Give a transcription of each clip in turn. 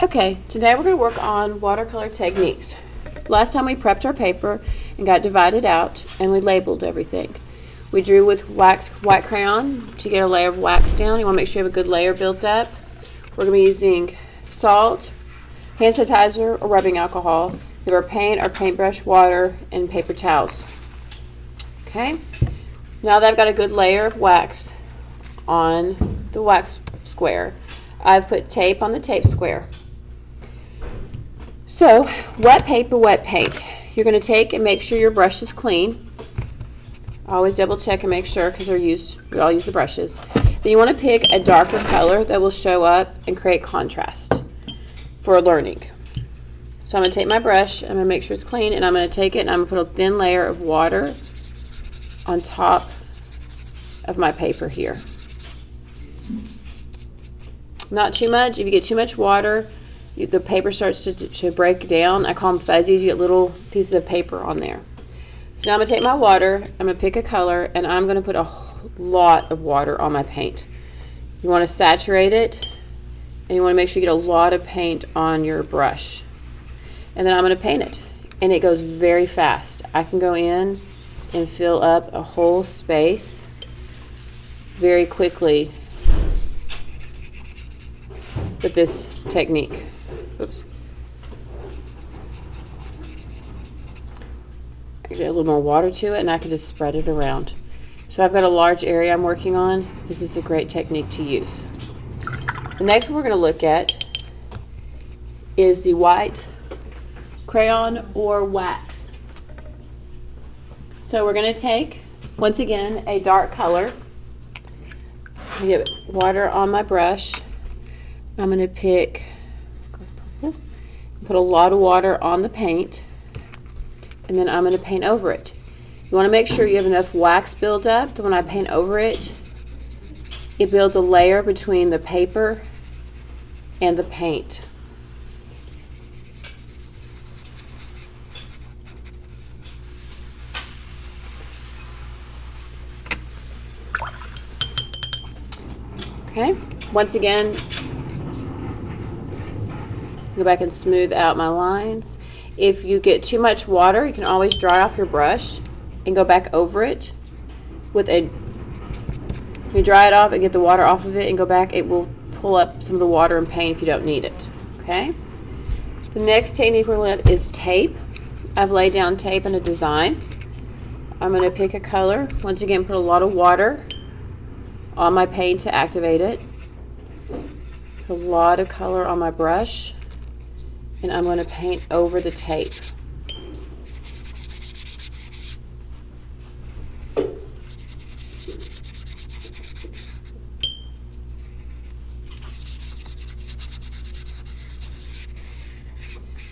Okay, today we're going to work on watercolor techniques. Last time we prepped our paper and got divided out and we labeled everything. We drew with white crayon to get a layer of wax down. You want to make sure you have a good layer built up. We're going to be using salt, hand sanitizer, or rubbing alcohol. We have our paint, our paintbrush, water, and paper towels. Okay, now that I've got a good layer of wax on the wax square, I've put tape on the tape square. So, wet paper, wet paint. You're going to take and make sure your brush is clean. Always double check and make sure because we all use the brushes. Then you want to pick a darker color that will show up and create contrast for learning. So I'm going to take my brush, I'm going to make sure it's clean, and I'm going to take it and I'm going to put a thin layer of water on top of my paper here. Not too much. If you get too much water, the paper starts to break down. I call them fuzzies. You get little pieces of paper on there. So now I'm going to take my water, I'm going to pick a color, and I'm going to put a lot of water on my paint. You want to saturate it, and you want to make sure you get a lot of paint on your brush. And then I'm going to paint it. And it goes very fast. I can go in and fill up a whole space very quickly with this technique. Oops. I get a little more water to it and I can just spread it around. So I've got a large area I'm working on. This is a great technique to use. The next one we're going to look at is the white crayon or wax. So we're going to take, once again, a dark color. I get water on my brush. I'm going to pick purple, put a lot of water on the paint, and then I'm going to paint over it. You want to make sure you have enough wax build up that when I paint over it, it builds a layer between the paper and the paint. Okay, once again, go back and smooth out my lines. If you get too much water, you can always dry off your brush and go back over it with a, you dry it off and get the water off of it and go back, it will pull up some of the water and paint if you don't need it. Okay? The next technique we're going to look at is tape. I've laid down tape in a design. I'm going to pick a color. Once again, put a lot of water on my paint to activate it. Put a lot of color on my brush. And I'm going to paint over the tape.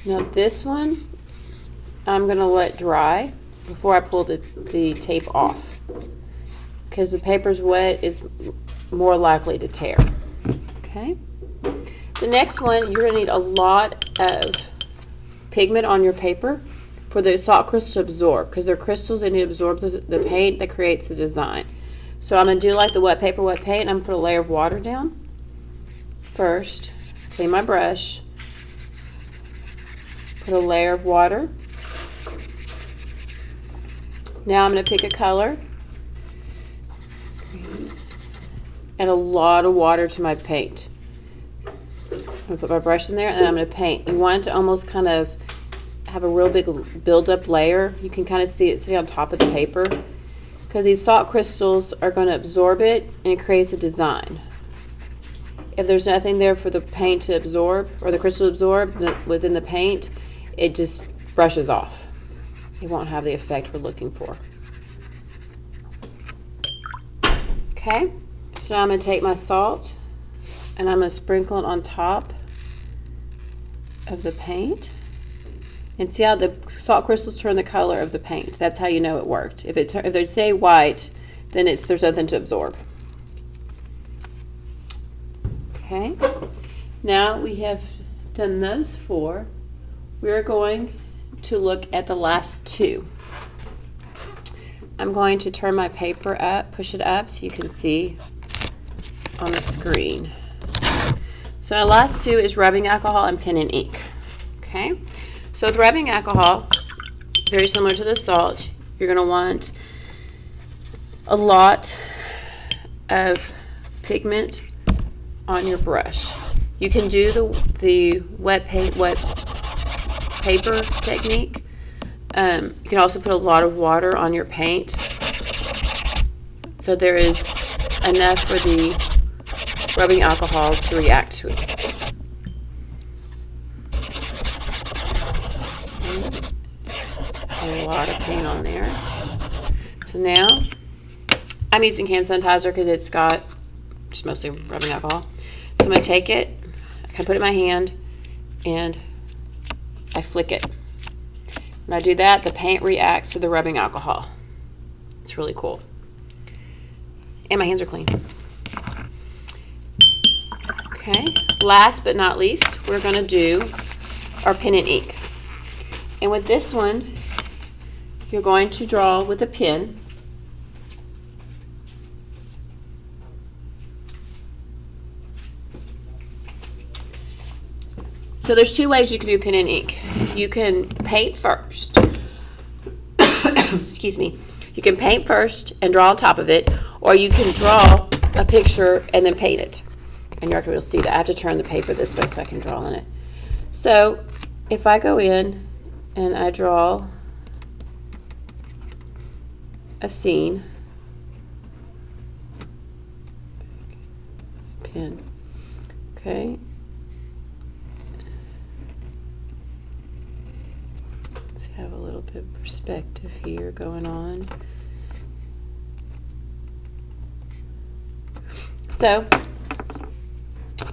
Now this one I'm going to let dry before I pull the tape off, because the paper's wet is more likely to tear. Okay. The next one, you're going to need a lot of pigment on your paper for the salt crystals to absorb, because they're crystals, they need to absorb the paint that creates the design. So I'm going to do like the wet paper, wet paint, and I'm going to put a layer of water down first. Clean my brush. Put a layer of water. Now I'm going to pick a color. And a lot of water to my paint. I'm going to put my brush in there and I'm going to paint. You want it to almost kind of have a real big build-up layer. You can kind of see it sitting on top of the paper, because these salt crystals are going to absorb it and it creates a design. If there's nothing there for the paint to absorb or the crystal to absorb within the paint, it just brushes off. It won't have the effect we're looking for. Okay, so now I'm going to take my salt and I'm going to sprinkle it on top of the paint. And see how the salt crystals turn the color of the paint. That's how you know it worked. If they say white, then there's nothing to absorb. Okay, now we have done those four. We are going to look at the last two. I'm going to turn my paper up, push it up so you can see on the screen. So the last two is rubbing alcohol and pen and ink. Okay, so with rubbing alcohol, very similar to the salt, you're going to want a lot of pigment on your brush. You can do the wet paper technique. You can also put a lot of water on your paint, so there is enough for the rubbing alcohol to react to it. A lot of paint on there. So now I'm using hand sanitizer because it's got just mostly rubbing alcohol. So I'm going to take it, I kind of put it in my hand, and I flick it. When I do that, the paint reacts to the rubbing alcohol. It's really cool. And my hands are clean. Okay, last but not least, we're going to do our pen and ink. And with this one, you're going to draw with a pen. So there's two ways you can do pen and ink. You can paint first. Excuse me. You can paint first and draw on top of it, or you can draw a picture and then paint it. And you're not going to be able to see that. I have to turn the paper this way so I can draw on it. So if I go in and I draw a scene, pen, okay. Let's have a little bit of perspective here going on. So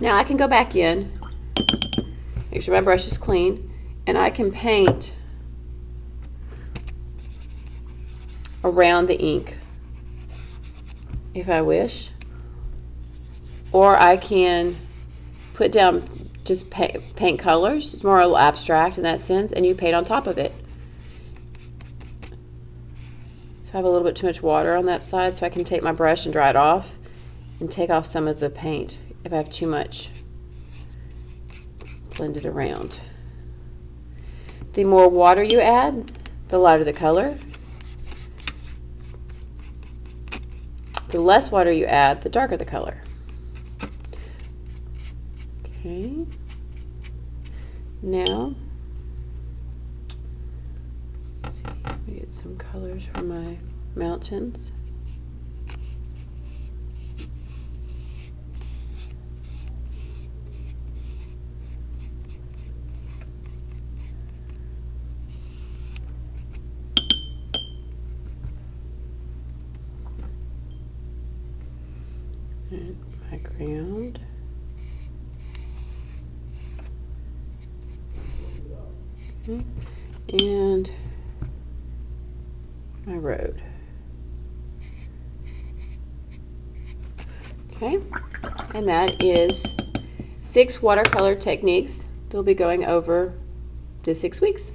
now I can go back in, make sure my brush is clean, and I can paint around the ink if I wish, or I can put down just paint colors. It's more a little abstract in that sense, and you paint on top of it. So I have a little bit too much water on that side, so I can take my brush and dry it off and take off some of the paint if I have too much blended around. The more water you add, the lighter the color. The less water you add, the darker the color. Okay. Now, let's see, let me get some colors for my mountains. And my ground. Okay. And my road. Okay, and that is 6 watercolor techniques that we'll be going over the 6 weeks.